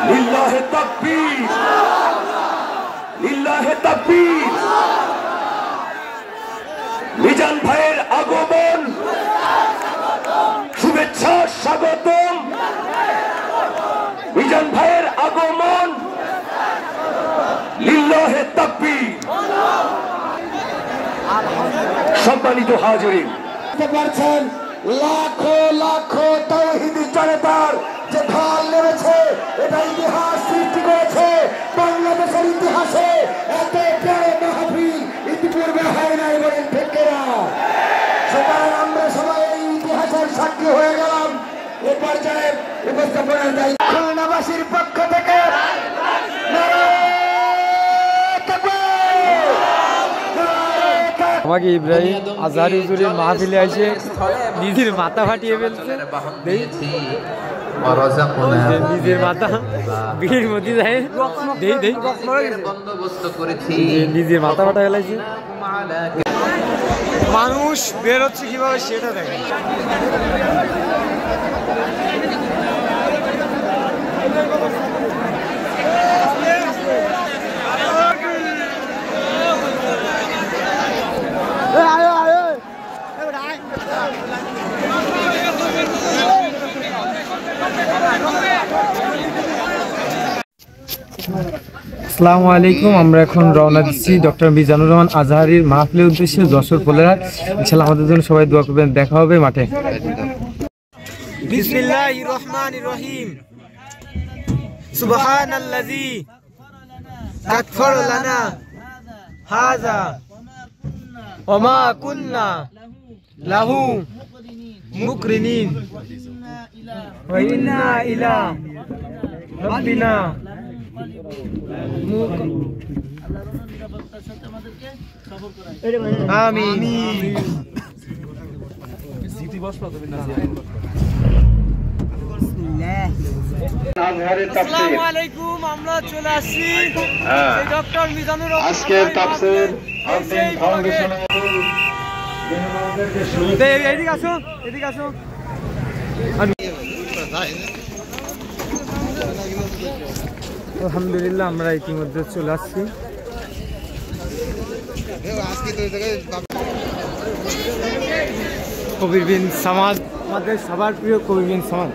লিল্লাহে তাকবীর, লিল্লাহে তাকবীর। মিজান ভাইয়ের আগমন, শুভেচ্ছা স্বাগতম। মিজান ভাইয়ের আগমন, লিল্লাহে তাকবীর। সম্মানিত হাজিরিন, বুঝতে পারছেন লাখো লাখো তাওহীদি জনতার যে ঢল নেমেছে, এটা ইতিহাস সৃষ্টি করেছে বাংলাদেশের ইতিহাসে। এত বড় মাহফিল ইতিপূর্বে হয় নাই, বলেন ঠিক কিনা? সুতরাং আমরা সবাই এই ইতিহাসের সাক্ষী হয়ে গেলাম। এ পর্যায়ে উপস্থাপনার দায়িত্ব খুলনাবাসীর পক্ষ থেকে আমাকে ইব্রাহিম আজহারি হুজুরের মাহফিলে এসে নিজের মাথা ফাটিয়ে ফেলছে। নিজের মাথা বীর মধ্যে যায় নিজের মাথা ফাটা ফেলাইছে। মানুষ বের হচ্ছে কিভাবে সেটা দেখে। আসসালামু আলাইকুম। আমরা এখন রওনা দিচ্ছি ডক্টর মিজানুর রহমান আজহারির মাহফিলের উদ্দেশ্যে যশোর পোলেরহাট। ইনশাআল্লাহ আমাদের জন্য সবাই দোয়া করবেন। দেখা হবে মাঠে। বিসমিল্লাহির রহমানির রহিম। সুবহানাল্লাযী সাখখারা লানা হাযা ওয়া মা কুন্না লাহু মুকরিনিন ওয়া ইন্না ইলা রাব্বিনা আমিন। আসসালামু আলাইকুম। আমরা চলে আসছি ডক্টর মিজানুর রহমান আজকের তাফসীর ফাউন্ডেশন। এদিকে আসো, এদিকে আসো। আলহামদুলিল্লাহ আমরা ইতিমধ্যে চলে আসছি। কবির বিন সামাদ, আমাদের সবার প্রিয় কবির বিন সামাদ।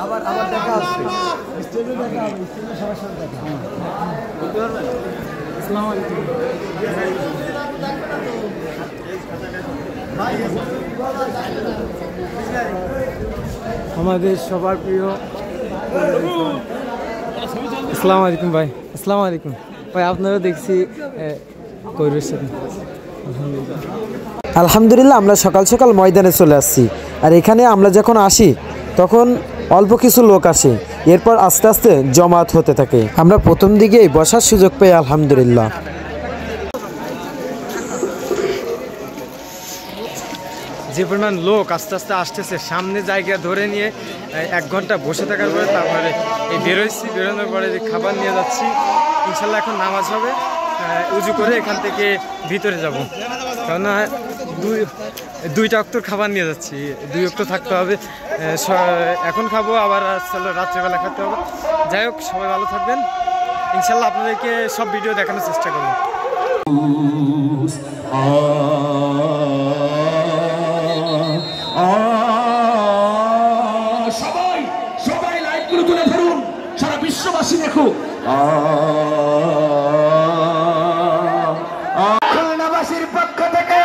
আবার দেখা আসছে। আসসালামু আলাইকুম। আমাদের সবার প্রিয়। আসসালামু আলাইকুম ভাই। আসসালামু আলাইকুম ভাই। আপনারা দেখছি কবিরের সাথে। আলহামদুলিল্লাহ আমরা সকাল সকাল ময়দানে চলে আসছি। আর এখানে আমরা যখন আসি তখন অল্প কিছু লোক আসে, এরপর আস্তে আস্তে জমায়েত হতে থাকে। আমরা প্রথম দিকেই বসার সুযোগ পাই আলহামদুলিল্লাহ। যে পরিমাণ লোক আস্তে আস্তে আসতেছে, সামনে জায়গা ধরে নিয়ে 1 ঘন্টা বসে থাকার পরে তারপরে এই বেরোচ্ছি। বেরোনোর পরে যে খাবার নিয়ে যাচ্ছি, ইনশাল্লাহ এখন নামাজ হবে, উজু করে এখান থেকে ভিতরে যাব। কারণ দুইটা অক্তর খাবার নিয়ে যাচ্ছি, 2 অক্ত থাকতে হবে। এখন খাবো, আবার রাত্রেবেলা খেতে হবে। যাই হোক, সবাই ভালো থাকবেন। ইনশাল্লাহ আপনাদেরকে সব ভিডিও দেখানোর চেষ্টা করবো। সবাই সবাই লাইটগুলো তুলে ধরুন, সারা বিশ্ববাসী দেখুক। খুলনাবাসীর পক্ষ থেকে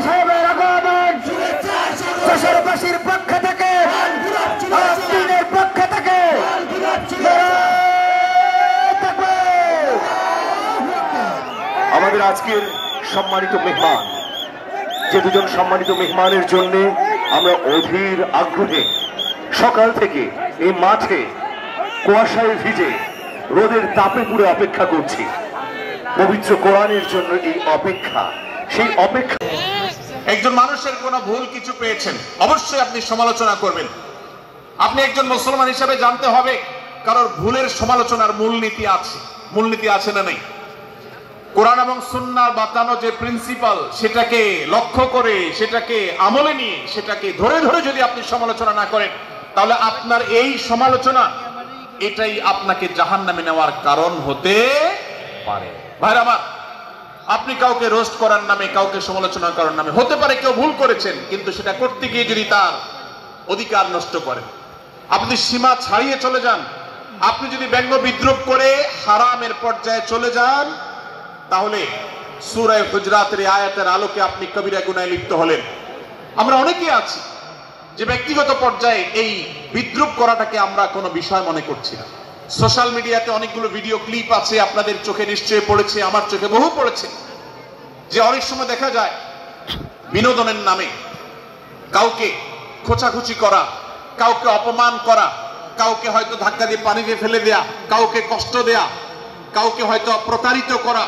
সাহেবের আগমন, যশোরবাসীর পক্ষ থেকে, দিনের পক্ষ থেকে আমাদের আজকের সম্মানিত মেহমান, যে 2জন সম্মানিত মেহমানের জন্য আমরা অধীর আগ্রহে সকাল থেকে এই মাঠে কুয়াশায় ভিজে রোদের তাপে পুরো অপেক্ষা করছি। পবিত্র কোরআনের জন্য এই অপেক্ষা, সেই অপেক্ষা। একজন মানুষের কোনো ভুল কিছু পেয়েছেন, অবশ্যই আপনি সমালোচনা করবেন। আপনি একজন মুসলমান হিসেবে জানতে হবে কারোর ভুলের সমালোচনার মূলনীতি আছে না নেই? কোরআন এবং সুন্নাহর বাতানো যে প্রিন্সিপাল, সেটাকে লক্ষ্য করে, সেটাকে আমলে নিয়ে, সেটাকে ধরে ধরে যদি আপনি সমালোচনা না করেন, তাহলে আপনার এই সমালোচনা এটাই আপনাকে জাহান্নামে নেওয়ার কারণ হতে পারে। ভাইরা আমার, আপনি কাউকে রোস্ট করার নামে, কাউকে সমালোচনা করার নামে, হতে পারে কেউ ভুল করেছেন, কিন্তু সেটা করতে গিয়ে যদি তার অধিকার নষ্ট করেন, আপনি সীমা ছাড়িয়ে চলে যান, আপনি যদি ব্যঙ্গ বিদ্রুপ করে হারামের পর্যায়ে চলে যান, তাহলে সূরা হুজরাতের আয়াতের আলোকে আপনি কবিরা গুনাহে লিপ্ত হলেন। আমরা অনেকেই আছি যে ব্যক্তিগত পর্যায়ে এই বিদ্রুপ করাটাকে আমরা কোনো বিষয় মনে করছি না। সোশ্যাল মিডিয়াতে অনেকগুলো ভিডিও ক্লিপ আছে, আপনাদের চোখে নিশ্চয়ই পড়েছে, আমার চোখে বহু পড়েছে, যে অনেক সময় দেখা যায় বিনোদনের নামে কাউকে খোঁচাখুচি করা, কাউকে অপমান করা, কাউকে হয়তো ধাক্কা দিয়ে পানিতে ফেলে দেয়া, কাউকে কষ্ট দেয়া, কাউকে হয়তো প্রতারিত করা,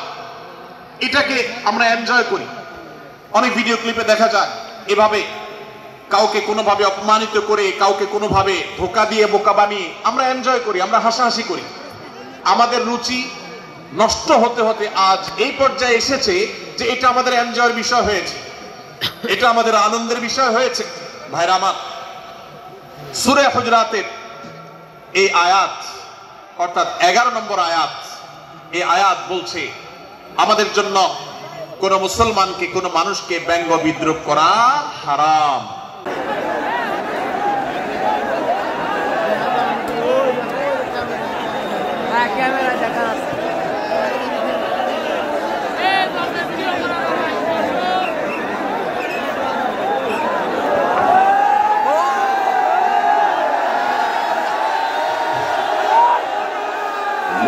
এটাকে আমরা এনজয় করি। অনেক ভিডিও ক্লিপে দেখা যায় এভাবে কাউকে কোনোভাবে অপমানিত করে, কাউকে কোনোভাবে ধোঁকা দিয়ে বোকা বানিয়ে আমরা এনজয় করি, আমরা হাসাহাসি করি। আমাদের রুচি নষ্ট হতে হতে আজ এই পর্যায়ে এসেছে যে এটা আমাদের এনজয়ের বিষয় হয়েছে, এটা আমাদের আনন্দের বিষয় হয়েছে। ভাইরা আমার, সূরা হুজরাতের এই আয়াত, অর্থাৎ 11 নম্বর আয়াত, এই আয়াত বলছে আমাদের জন্য কোন মুসলমানকে, কোন মানুষকে ব্যঙ্গ বিদ্রুপ করা হারাম।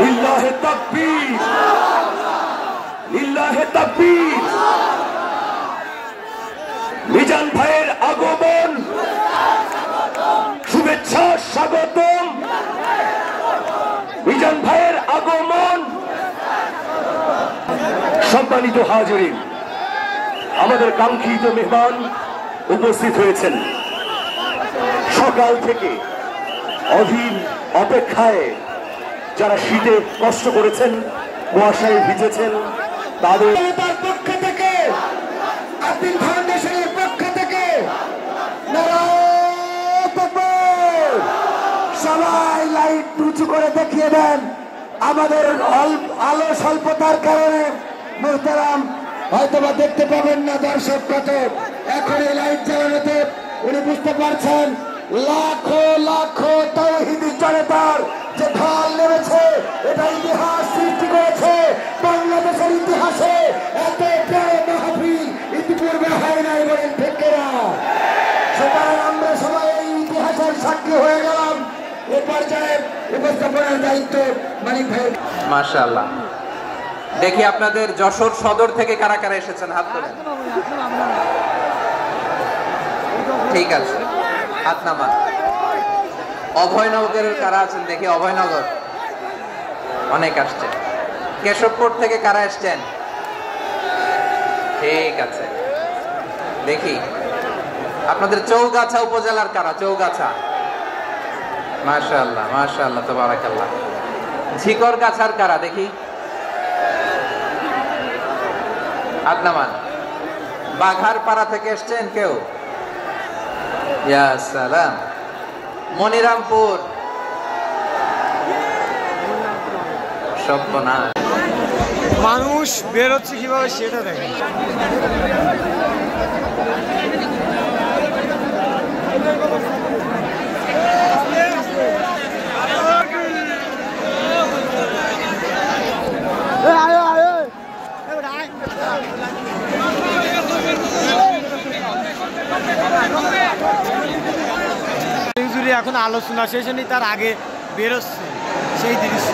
লিল্লাহে তাকবীর, লিল্লাহে তাকবীর। মিজান ভাইয়ের আগমন, শুভেচ্ছা, স্বাগতম। মিজান ভাইয়ের আগমন। সম্মানিত হাজিরিন, আমাদের কাঙ্ক্ষিত মেহমান উপস্থিত হয়েছেন। সকাল থেকে অধীর অপেক্ষায় যারা শীতে কষ্ট করেছেন, কুয়াশায় ভিজেছেন, তাদের পক্ষ থেকে, আতিক ফাউন্ডেশনের পক্ষ থেকে সবাই লাইট উঁচু করে দেখিয়ে দেন। আমাদের আলো স্বল্পতার কারণে মোহতারাম হয়তোবা দেখতে পাবেন না দর্শক কত। এখন এই লাইট জ্বালানোতে উনি বুঝতে পারছেন লাখো লাখো তাওহীদি জনতার যে ঢল নেমেছে, এটা ইতিহাস সৃষ্টি করেছে। বাংলাদেশের ইতিহাসে এত বড় মাহফিল ইতিপূর্বে হয় নাই, বলেন ঠিক না? সুতরাং আমরা সবাই এই ইতিহাসের সাক্ষী হয়ে গেলাম। এ পর্যায়ে উপস্থাপনার দায়িত্ব মানিক ভাই। মাশাআল্লাহ। দেখি আপনাদের যশোর সদর থেকে কারা কারা এসেছেন, হাত তোলেন। ঠিক আছে, হাত নামান। অভয়নগরের কারা আছেন দেখি? অভয়নগর অনেক আসছে। কেশবপুর থেকে কারা আসছেন? ঠিক আছে, দেখি আপনাদের চৌগাছা উপজেলার কারা? চৌগাছা, মাশাআল্লাহ মাশাআল্লাহ তাবারাকাল্লাহ। ঝিকরগাছার কারা দেখি? হাত নামান। বাঘারপাড়া থেকে এসছেন কেউ? ইয়া সালাম। মনিরামপুর, সর্বনাশ। মানুষ বেরোচ্ছে কিভাবে সেটা দেখেন। এখন আলোচনা শেষ হয়নি, তার আগে বেরোচ্ছে সেই দৃশ্য।